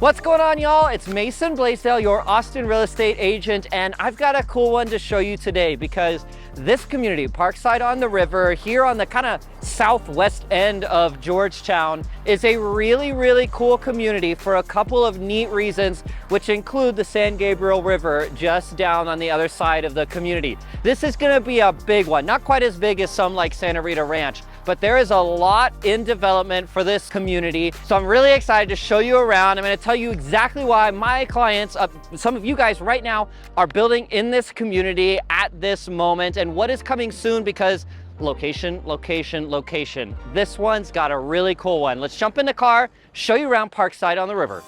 What's going on, y'all? It's Mason Bleasdell, your Austin real estate agent, and I've got a cool one to show you today because this community, Parkside on the River, here on the kind of southwest end of Georgetown, is a really cool community for a couple of neat reasons, which include the San Gabriel River just down on the other side of the community. This is gonna be a big one, not quite as big as some like Santa Rita Ranch, but there is a lot in development for this community. So I'm really excited to show you around. I'm gonna tell you exactly why my clients, some of you guys right now, are building in this community at this moment and what is coming soon, because location. This one's got a really cool one. Let's jump in the car, show you around Parkside on the River.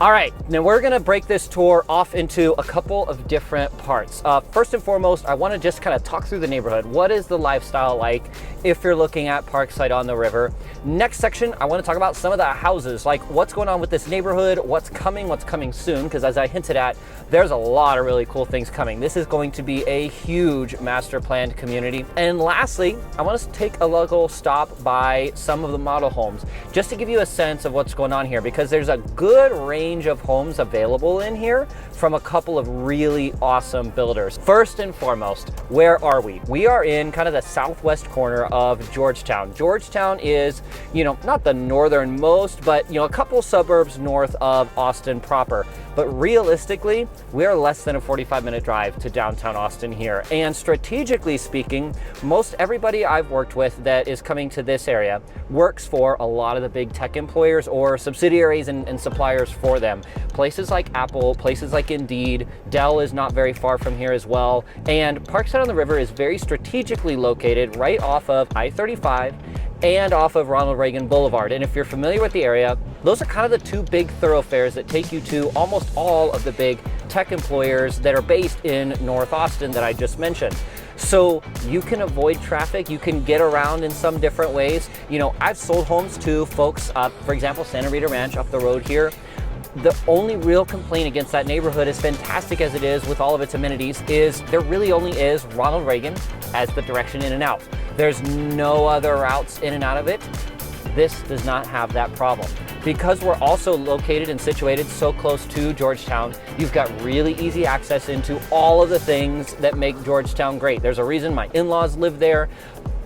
All right, now we're gonna break this tour off into a couple of different parts. First and foremost, I wanna just kind of talk through the neighborhood. What is the lifestyle like if you're looking at Parkside on the River? Next section, I wanna talk about some of the houses, like what's going on with this neighborhood, what's coming soon, because as I hinted at, there's a lot of really cool things coming. This is going to be a huge master planned community. And lastly, I want us to take a local stop by some of the model homes, just to give you a sense of what's going on here, because there's a good range of homes available in here from a couple of really awesome builders. First and foremost, where are we? We are in kind of the southwest corner of Georgetown. Georgetown is, not the northernmost, but a couple suburbs north of Austin proper. But realistically, we are less than a 45-minute drive to downtown Austin here. And strategically speaking, most everybody I've worked with that is coming to this area works for a lot of the big tech employers or subsidiaries and suppliers for them. Places like Apple, places like Indeed, Dell is not very far from here as well. And Parkside on the River is very strategically located right off of I-35 and off of Ronald Reagan Boulevard. And if you're familiar with the area, those are kind of the two big thoroughfares that take you to almost all of the big tech employers that are based in North Austin that I just mentioned. So you can avoid traffic, you can get around in some different ways. I've sold homes to folks, for example, Santa Rita Ranch up the road here. The only real complaint against that neighborhood, as fantastic as it is with all of its amenities, is there really only is Ronald Reagan as the direction in and out. There's no other routes in and out of it. This does not have that problem. Because we're also located and situated so close to Georgetown, you've got really easy access into all of the things that make Georgetown great. There's a reason my in-laws live there.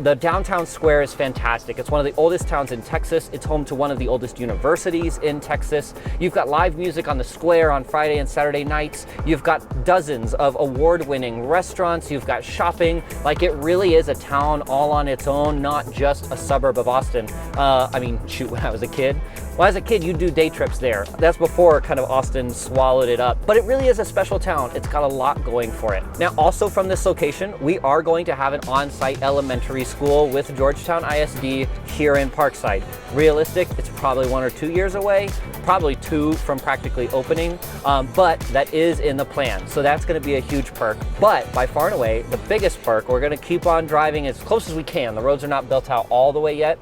The downtown square is fantastic. It's one of the oldest towns in Texas. It's home to one of the oldest universities in Texas. You've got live music on the square on Friday and Saturday nights. You've got dozens of award-winning restaurants. You've got shopping. Like, it really is a town all on its own, not just a suburb of Austin. When I was a kid. Well, as a kid, you'd do day trips there. That's before kind of Austin swallowed it up. But it really is a special town. It's got a lot going for it. Now, also from this location, we are going to have an on-site elementary school with Georgetown ISD here in Parkside. Realistic, it's probably 1 or 2 years away, probably 2 from practically opening, but that is in the plan. So that's gonna be a huge perk. But by far and away, the biggest perk, we're gonna keep on driving as close as we can. The roads are not built out all the way yet.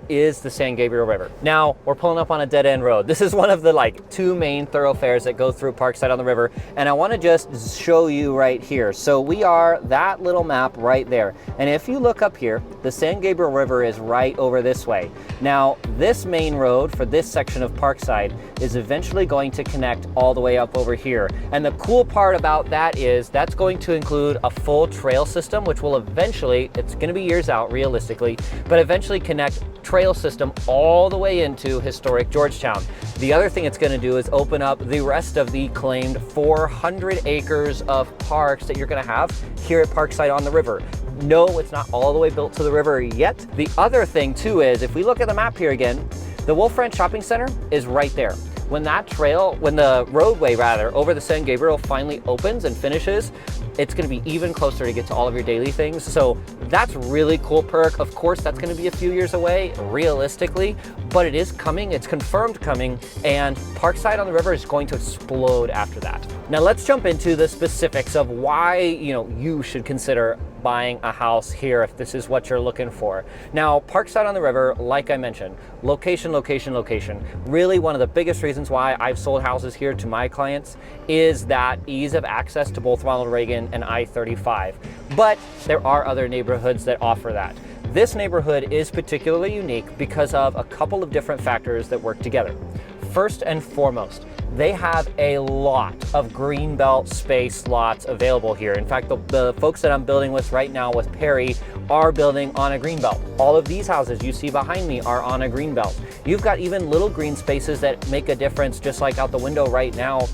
Is the San Gabriel River. Now, we're pulling up on a dead-end road. This is one of the 2 main thoroughfares that go through Parkside on the River, and I wanna just show you right here. So we are that little map right there. And if you look up here, the San Gabriel River is right over this way. Now, this main road for this section of Parkside is eventually going to connect all the way up over here. And the cool part about that is that's going to include a full trail system, which will eventually, it's gonna be years out realistically, but eventually connect trail system all the way into historic Georgetown. The other thing it's going to do is open up the rest of the claimed 400 acres of parks that you're going to have here at Parkside on the River. No, it's not all the way built to the river yet. The other thing too is, if we look at the map here again, the Wolf Ranch Shopping Center is right there. When the roadway over the San Gabriel finally opens and finishes, it's gonna be even closer to get to all of your daily things. So that's really cool perk. Of course, that's gonna be a few years away, realistically, but it is coming, it's confirmed coming, and Parkside on the River is going to explode after that. Now let's jump into the specifics of why you should consider buying a house here if this is what you're looking for. Now, Parkside on the river, like I mentioned, location, location, location. Really one of the biggest reasons why I've sold houses here to my clients is that ease of access to both Ronald Reagan and I-35. But there are other neighborhoods that offer that. This neighborhood is particularly unique because of a couple of different factors that work together. First and foremost, they have a lot of Greenbelt space lots available here. In fact, the folks that I'm building with right now with Perry are building on a Greenbelt. All of these houses you see behind me are on a Greenbelt. You've got even little green spaces that make a difference, just like out the window right now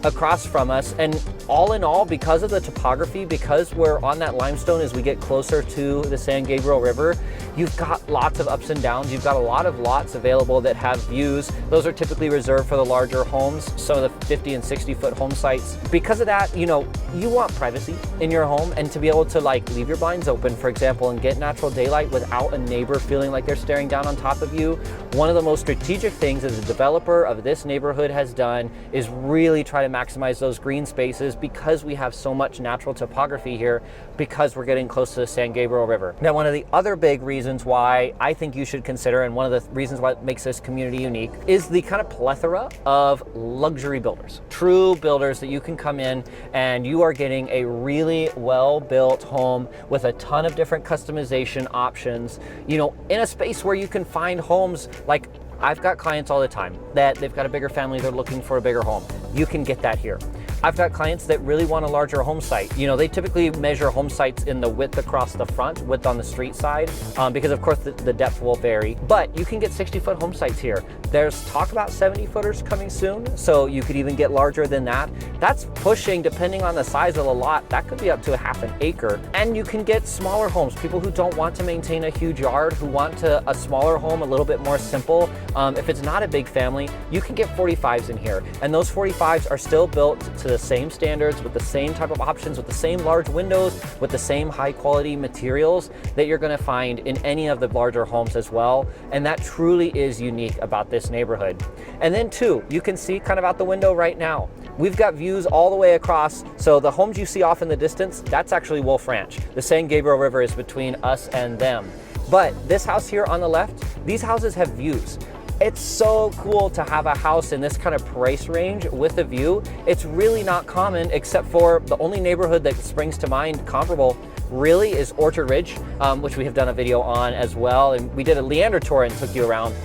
across from us. And all in all, because of the topography, because we're on that limestone as we get closer to the San Gabriel River, you've got lots of ups and downs. You've got a lot of lots available that have views. Those are typically reserved for the larger homes, some of the 50 and 60 foot home sites. Because of that, you know, you want privacy in your home, and to be able to like leave your blinds open, for example, and get natural daylight without a neighbor feeling like they're staring down on top of you. One of the most strategic things that the developer of this neighborhood has done is really try to maximize those green spaces because we have so much natural topography here, because we're getting close to the San Gabriel River. Now, one of the other big reasons why I think you should consider, and one of the reasons why it makes this community unique, is the kind of plethora of luxury builders, true builders that you can come in and you are getting a really well-built home with a ton of different customization options, you know, in a space where you can find homes like I've got clients all the time that they've got a bigger family, they're looking for a bigger home. You can get that here. I've got clients that really want a larger home site. You know, they typically measure home sites in the width across the front, width on the street side, because of course the depth will vary, but you can get 60-foot home sites here. There's talk about 70-footers coming soon, so you could even get larger than that. That's pushing, depending on the size of the lot, that could be up to a half an acre. And you can get smaller homes, people who don't want to maintain a huge yard, who want a smaller home, a little bit more simple. If it's not a big family, you can get 45s in here, and those 45s are still built to the same standards, with the same type of options, with the same large windows, with the same high quality materials that you're going to find in any of the larger homes as well. And that truly is unique about this neighborhood. And then too, you can see kind of out the window right now, we've got views all the way across. So the homes you see off in the distance, that's actually Wolf Ranch. The San Gabriel River is between us and them. But this house here on the left, these houses have views. It's so cool to have a house in this kind of price range with a view. It's really not common, except for the only neighborhood that springs to mind comparable really is Orchard Ridge, which we have done a video on as well. And we did a Leander tour and took you around.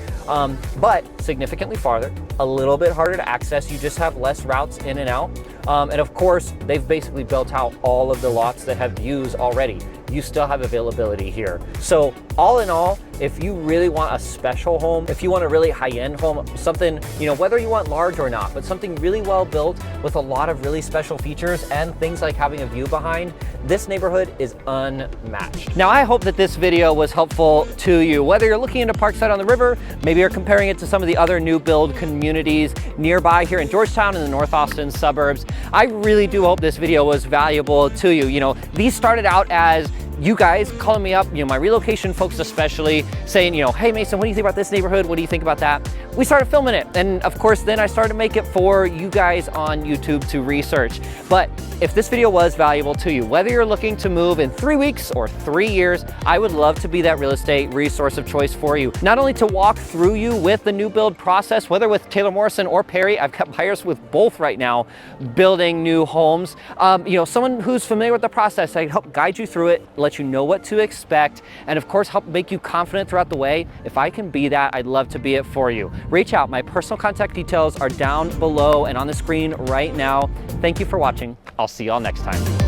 But significantly farther, a little bit harder to access. You just have less routes in and out. And of course, they've basically built out all of the lots that have views already. You still have availability here. So all in all, if you really want a special home, if you want a really high-end home, something, you know, whether you want large or not, but something really well built with a lot of really special features and things like having a view behind, this neighborhood is unmatched. Now, I hope that this video was helpful to you. Whether you're looking into Parkside on the river, maybe you're comparing it to some of the other new build communities nearby here in Georgetown and the North Austin suburbs, I really do hope this video was valuable to you. You know, these started out as you guys calling me up, you know, my relocation folks especially, saying, you know, hey Mason, what do you think about this neighborhood? What do you think about that? We started filming it. And of course, then I started to make it for you guys on YouTube to research. But if this video was valuable to you, whether you're looking to move in 3 weeks or 3 years, I would love to be that real estate resource of choice for you. Not only to walk through you with the new build process, whether with Taylor Morrison or Perry, I've got buyers with both right now building new homes. You know, someone who's familiar with the process, I help guide you through it, let you know what to expect, and of course help make you confident throughout the way. If I can be that, I'd love to be it for you. Reach out. My personal contact details are down below and on the screen right now. Thank you for watching. I'll see y'all next time.